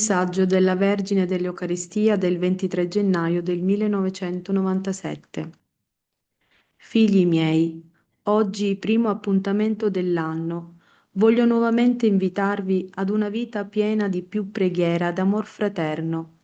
Messaggio della Vergine dell'Eucaristia del 23 gennaio del 1997. Figli miei, oggi primo appuntamento dell'anno, voglio nuovamente invitarvi ad una vita piena di più preghiera ed amor fraterno.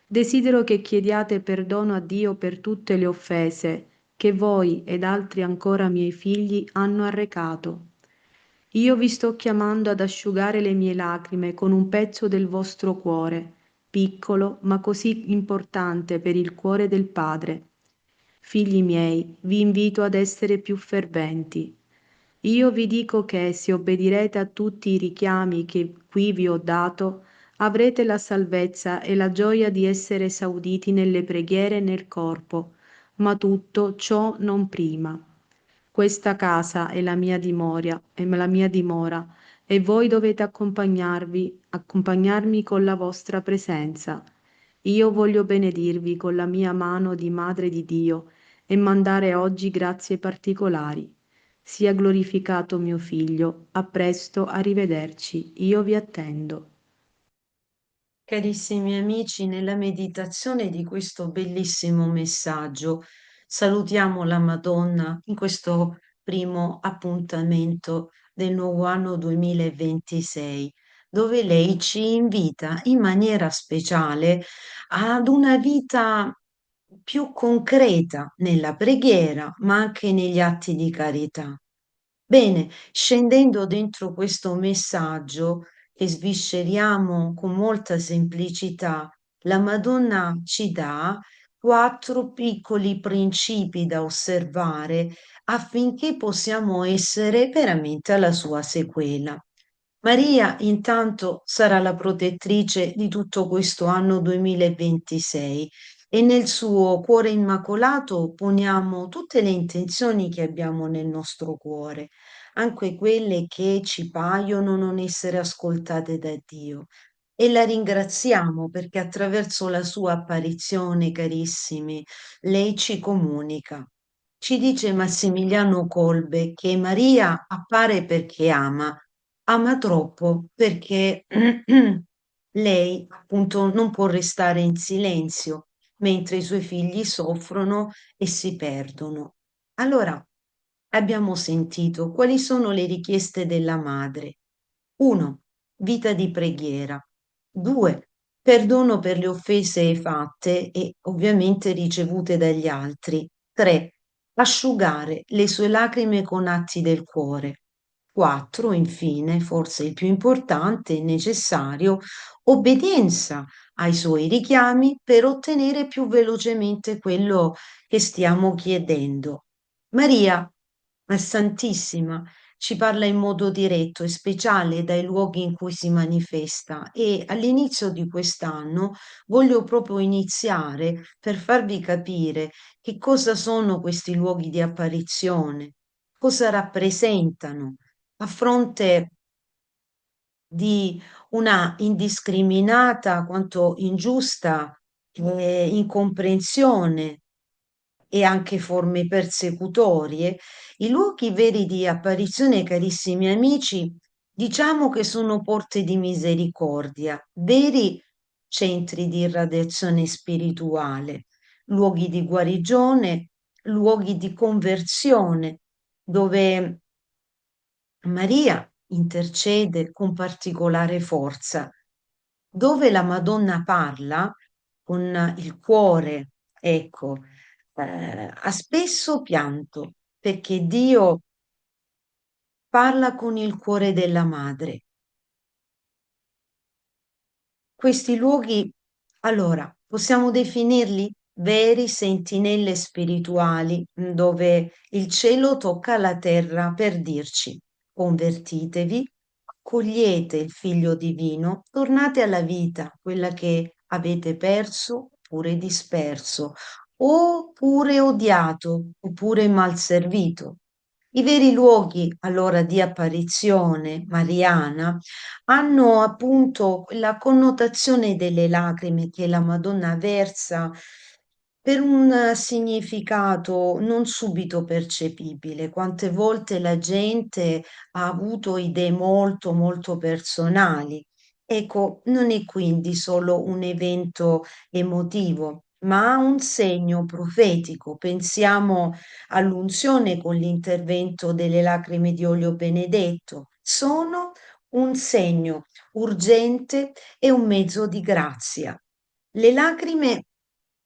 Desidero che chiediate perdono a Dio per tutte le offese che voi ed altri ancora miei figli hanno arrecato. Io vi sto chiamando ad asciugare le mie lacrime con un pezzo del vostro cuore, piccolo ma così importante per il cuore del Padre. Figli miei, vi invito ad essere più ferventi. Io vi dico che se obbedirete a tutti i richiami che qui vi ho dato, avrete la salvezza e la gioia di essere esauditi nelle preghiere e nel corpo, ma tutto ciò non prima. Questa casa è la mia dimora, e voi dovete accompagnarmi con la vostra presenza. Io voglio benedirvi con la mia mano di Madre di Dio e mandare oggi grazie particolari. Sia glorificato mio Figlio, a presto, arrivederci, io vi attendo. Carissimi amici, nella meditazione di questo bellissimo messaggio salutiamo la Madonna in questo primo appuntamento del nuovo anno 2026, dove lei ci invita in maniera speciale ad una vita più concreta nella preghiera, ma anche negli atti di carità. Bene, scendendo dentro questo messaggio che svisceriamo con molta semplicità, la Madonna ci dà quattro piccoli principi da osservare affinché possiamo essere veramente alla sua sequela. Maria intanto sarà la protettrice di tutto questo anno 2026 e nel suo cuore immacolato poniamo tutte le intenzioni che abbiamo nel nostro cuore, anche quelle che ci paiono non essere ascoltate da Dio. E la ringraziamo perché attraverso la sua apparizione, carissimi, lei ci comunica. Ci dice Massimiliano Kolbe che Maria appare perché ama, ama troppo perché lei appunto non può restare in silenzio mentre i suoi figli soffrono e si perdono. Allora, abbiamo sentito quali sono le richieste della madre. 1. Vita di preghiera. 2. Perdono per le offese fatte e ovviamente ricevute dagli altri. 3. Asciugare le sue lacrime con atti del cuore. 4. Infine, forse il più importante e necessario, obbedienza ai suoi richiami per ottenere più velocemente quello che stiamo chiedendo. Maria, la Santissima, ci parla in modo diretto e speciale dai luoghi in cui si manifesta e all'inizio di quest'anno voglio proprio iniziare per farvi capire che cosa sono questi luoghi di apparizione, cosa rappresentano a fronte di una indiscriminata quanto ingiusta incomprensione e anche forme persecutorie, i luoghi veri di apparizione, carissimi amici, diciamo che sono porte di misericordia, veri centri di irradiazione spirituale, luoghi di guarigione, luoghi di conversione, dove Maria intercede con particolare forza, dove la Madonna parla con il cuore, ecco, ha spesso pianto perché Dio parla con il cuore della madre. Questi luoghi, allora, possiamo definirli veri sentinelle spirituali, dove il cielo tocca la terra per dirci: convertitevi, accogliete il Figlio Divino, tornate alla vita, quella che avete perso oppure disperso, oppure odiato, oppure mal servito. I veri luoghi allora di apparizione mariana hanno appunto la connotazione delle lacrime che la Madonna versa per un significato non subito percepibile. Quante volte la gente ha avuto idee molto, molto personali Ecco, non è quindi solo un evento emotivo, ma un segno profetico. Pensiamo all'unzione con l'intervento delle lacrime di olio benedetto. Sono un segno urgente e un mezzo di grazia. Le lacrime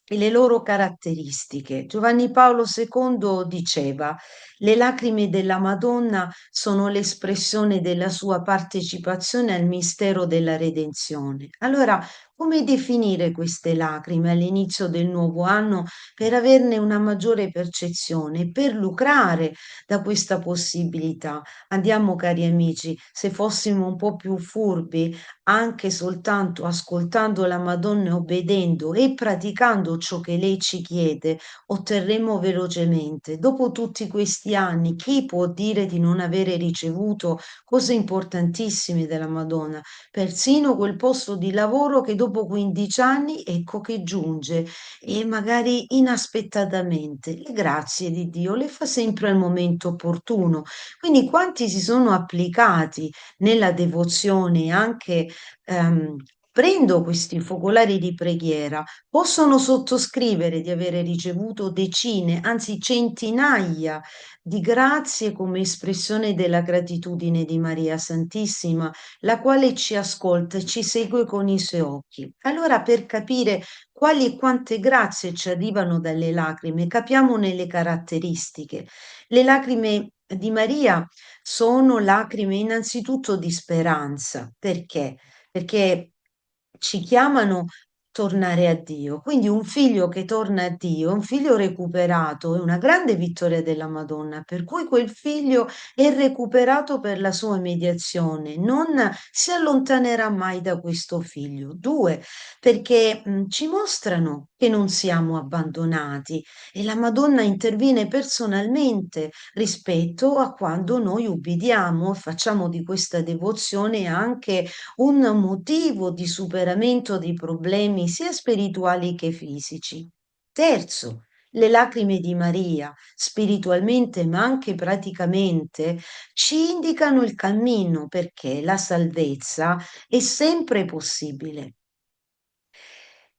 e le loro caratteristiche. Giovanni Paolo II diceva: le lacrime della Madonna sono l'espressione della sua partecipazione al mistero della redenzione. Allora, come definire queste lacrime all'inizio del nuovo anno per averne una maggiore percezione, per lucrare da questa possibilità? Andiamo, cari amici, se fossimo un po' più furbi, anche soltanto ascoltando la Madonna e obbedendo e praticando ciò che lei ci chiede, otterremo velocemente. Dopo tutti questi anni, chi può dire di non avere ricevuto cose importantissime dalla Madonna? Persino quel posto di lavoro che dopo 15 anni, ecco che giunge e magari inaspettatamente. Le grazie di Dio le fa sempre al momento opportuno. Quindi quanti si sono applicati nella devozione anche prendo questi focolari di preghiera, possono sottoscrivere di avere ricevuto decine, anzi centinaia di grazie come espressione della gratitudine di Maria Santissima, la quale ci ascolta e ci segue con i suoi occhi. Allora, per capire quali e quante grazie ci arrivano dalle lacrime, capiamo nelle caratteristiche. Le lacrime di Maria sono lacrime innanzitutto di speranza. Perché? Perché ci chiamano a tornare a Dio. Quindi un figlio che torna a Dio, un figlio recuperato, è una grande vittoria della Madonna, per cui quel figlio è recuperato per la sua mediazione, non si allontanerà mai da questo figlio. Due, perché ci mostrano che non siamo abbandonati e la Madonna interviene personalmente rispetto a quando noi ubbidiamo e facciamo di questa devozione anche un motivo di superamento dei problemi sia spirituali che fisici. Terzo, le lacrime di Maria, spiritualmente ma anche praticamente, ci indicano il cammino perché la salvezza è sempre possibile.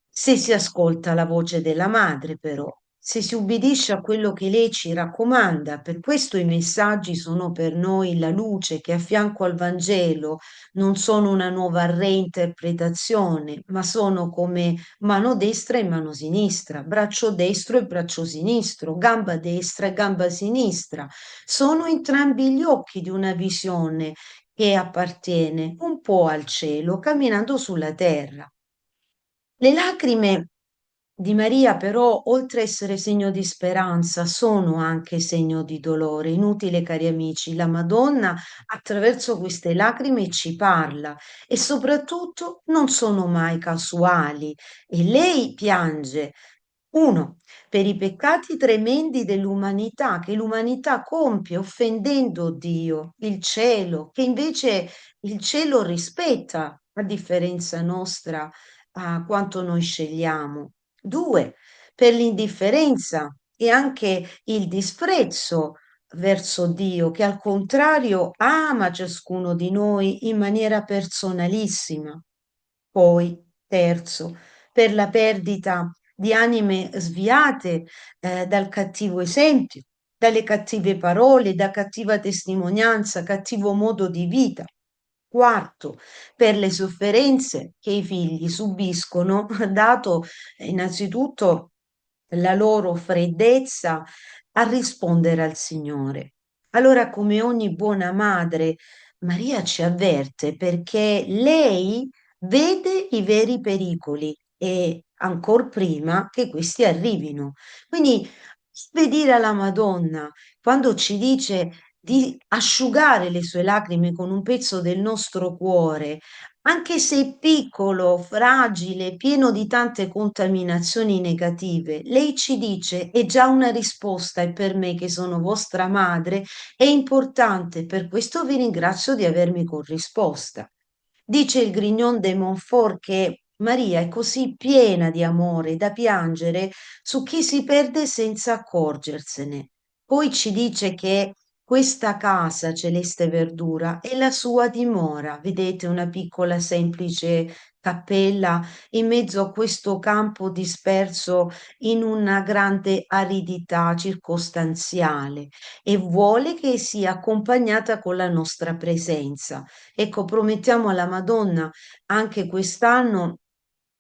Se si ascolta la voce della madre, però, se si ubbidisce a quello che lei ci raccomanda, per questo i messaggi sono per noi la luce che a fianco al Vangelo non sono una nuova reinterpretazione, ma sono come mano destra e mano sinistra, braccio destro e braccio sinistro, gamba destra e gamba sinistra. Sono entrambi gli occhi di una visione che appartiene un po' al cielo, camminando sulla terra. Le lacrime di Maria, però, oltre a essere segno di speranza, sono anche segno di dolore. Inutile, cari amici, la Madonna attraverso queste lacrime ci parla e soprattutto non sono mai casuali. E lei piange, uno, per i peccati tremendi dell'umanità, che l'umanità compie offendendo Dio, il cielo, che invece il cielo rispetta, a differenza nostra, a quanto noi scegliamo. Due, per l'indifferenza e anche il disprezzo verso Dio, che al contrario ama ciascuno di noi in maniera personalissima. Poi, terzo, per la perdita di anime sviate dal cattivo esempio, dalle cattive parole, da cattiva testimonianza, cattivo modo di vita. Quarto, per le sofferenze che i figli subiscono, dato innanzitutto la loro freddezza a rispondere al Signore. Allora, come ogni buona madre, Maria ci avverte perché lei vede i veri pericoli e ancor prima che questi arrivino. Quindi, obbedire alla Madonna quando ci dice di asciugare le sue lacrime con un pezzo del nostro cuore, anche se piccolo, fragile, pieno di tante contaminazioni negative, lei ci dice è già una risposta e per me che sono vostra madre è importante, per questo vi ringrazio di avermi corrisposta. Dice il Grignon de Montfort che Maria è così piena di amore da piangere su chi si perde senza accorgersene. Poi ci dice che questa casa Celeste Verdura è la sua dimora. Vedete una piccola semplice cappella in mezzo a questo campo disperso in una grande aridità circostanziale e vuole che sia accompagnata con la nostra presenza. Ecco, promettiamo alla Madonna anche quest'anno,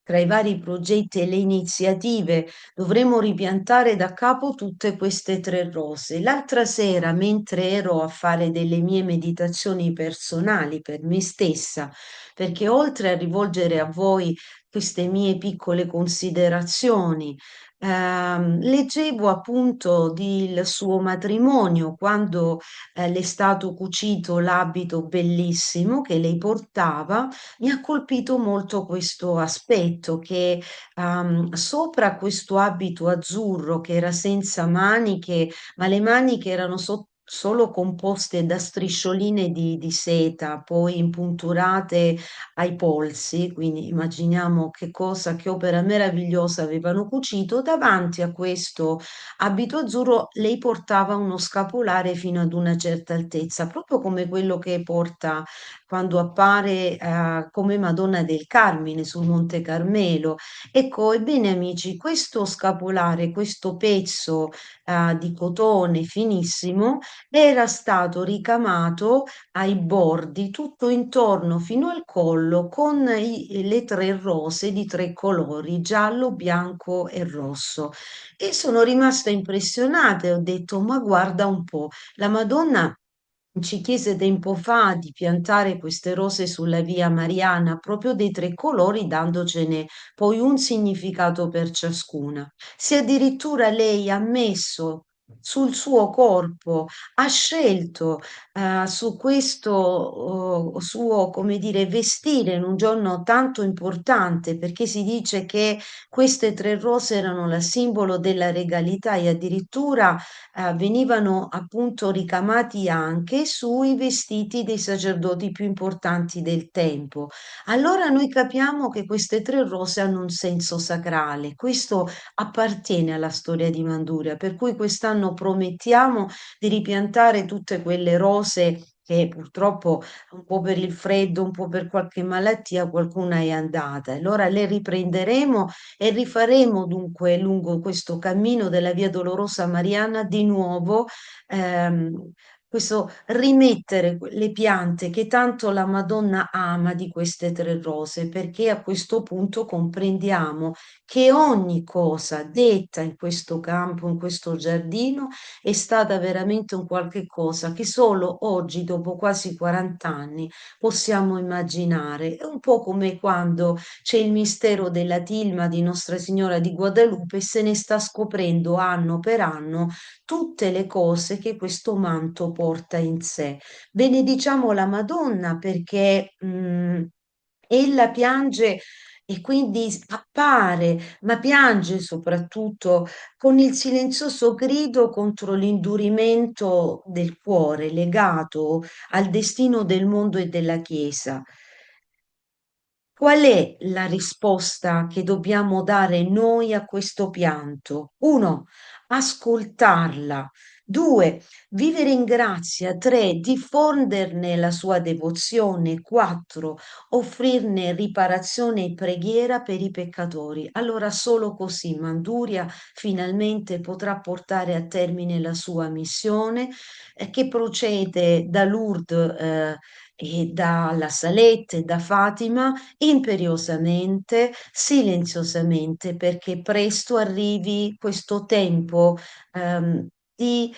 tra i vari progetti e le iniziative, dovremo ripiantare da capo tutte queste tre rose. L'altra sera, mentre ero a fare delle mie meditazioni personali per me stessa, perché oltre a rivolgere a voi queste mie piccole considerazioni, leggevo appunto del suo matrimonio quando le è stato cucito l'abito bellissimo che lei portava. Mi ha colpito molto questo aspetto che sopra questo abito azzurro che era senza maniche, ma le maniche erano solo composte da striscioline di seta, poi impunturate ai polsi, quindi immaginiamo che cosa, che opera meravigliosa avevano cucito. Davanti a questo abito azzurro lei portava uno scapolare fino ad una certa altezza, proprio come quello che porta quando appare come Madonna del Carmine sul Monte Carmelo. Ecco, ebbene amici, questo scapolare, questo pezzo di cotone finissimo era stato ricamato ai bordi, tutto intorno fino al collo, con le tre rose di tre colori, giallo, bianco e rosso. E sono rimasta impressionata e ho detto, ma guarda un po', la Madonna ci chiese tempo fa di piantare queste rose sulla via Mariana, proprio dei tre colori, dandocene poi un significato per ciascuna. Se addirittura lei ha messo sul suo corpo, ha scelto su questo suo, come dire, vestire in un giorno tanto importante, perché si dice che queste tre rose erano il simbolo della regalità e addirittura venivano appunto ricamati anche sui vestiti dei sacerdoti più importanti del tempo. Allora noi capiamo che queste tre rose hanno un senso sacrale. Questo appartiene alla storia di Manduria, per cui quest'anno promettiamo di ripiantare tutte quelle rose che purtroppo un po' per il freddo, un po' per qualche malattia, qualcuna è andata. Allora le riprenderemo e rifaremo dunque lungo questo cammino della Via Dolorosa Mariana di nuovo questo rimettere le piante che tanto la Madonna ama di queste tre rose, perché a questo punto comprendiamo che ogni cosa detta in questo campo, in questo giardino, è stata veramente un qualche cosa che solo oggi, dopo quasi 40 anni, possiamo immaginare. È un po' come quando c'è il mistero della tilma di Nostra Signora di Guadalupe e se ne sta scoprendo anno per anno tutte le cose che questo manto porta in sé. Benediciamo la Madonna perché ella piange e quindi appare, ma piange soprattutto con il silenzioso grido contro l'indurimento del cuore legato al destino del mondo e della Chiesa. Qual è la risposta che dobbiamo dare noi a questo pianto? Uno, ascoltarla. Due, vivere in grazia. Tre, diffonderne la sua devozione. Quattro, offrirne riparazione e preghiera per i peccatori. Allora solo così Manduria finalmente potrà portare a termine la sua missione che procede da Lourdes e dalla Salette e da Fatima imperiosamente, silenziosamente, perché presto arrivi questo tempo di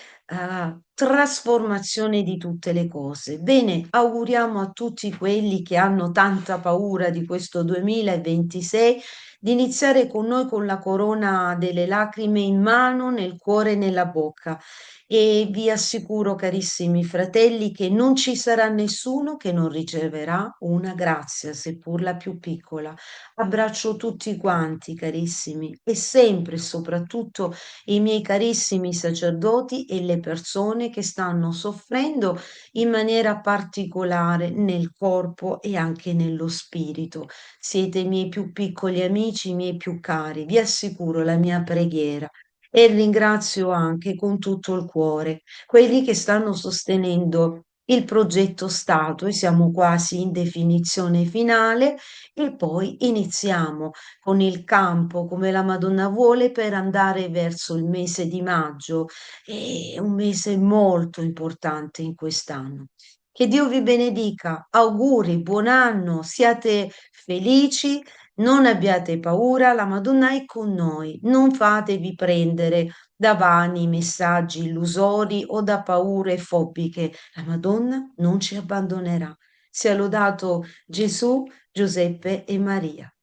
trasformazione di tutte le cose. Bene, auguriamo a tutti quelli che hanno tanta paura di questo 2026 di iniziare con noi con la corona delle lacrime in mano, nel cuore e nella bocca. E vi assicuro, carissimi fratelli, che non ci sarà nessuno che non riceverà una grazia, seppur la più piccola. Abbraccio tutti quanti, carissimi, e sempre e soprattutto i miei carissimi sacerdoti e le persone che stanno soffrendo in maniera particolare nel corpo e anche nello spirito. Siete i miei più piccoli amici, i miei più cari. Vi assicuro la mia preghiera e ringrazio anche con tutto il cuore quelli che stanno sostenendo il progetto Stato e siamo quasi in definizione finale e poi iniziamo con il campo come la Madonna vuole per andare verso il mese di maggio, è un mese molto importante in quest'anno. Che Dio vi benedica, auguri, buon anno, siate felici, non abbiate paura, la Madonna è con noi, non fatevi prendere da vani messaggi illusori o da paure fobiche. La Madonna non ci abbandonerà. Sia lodato Gesù, Giuseppe e Maria.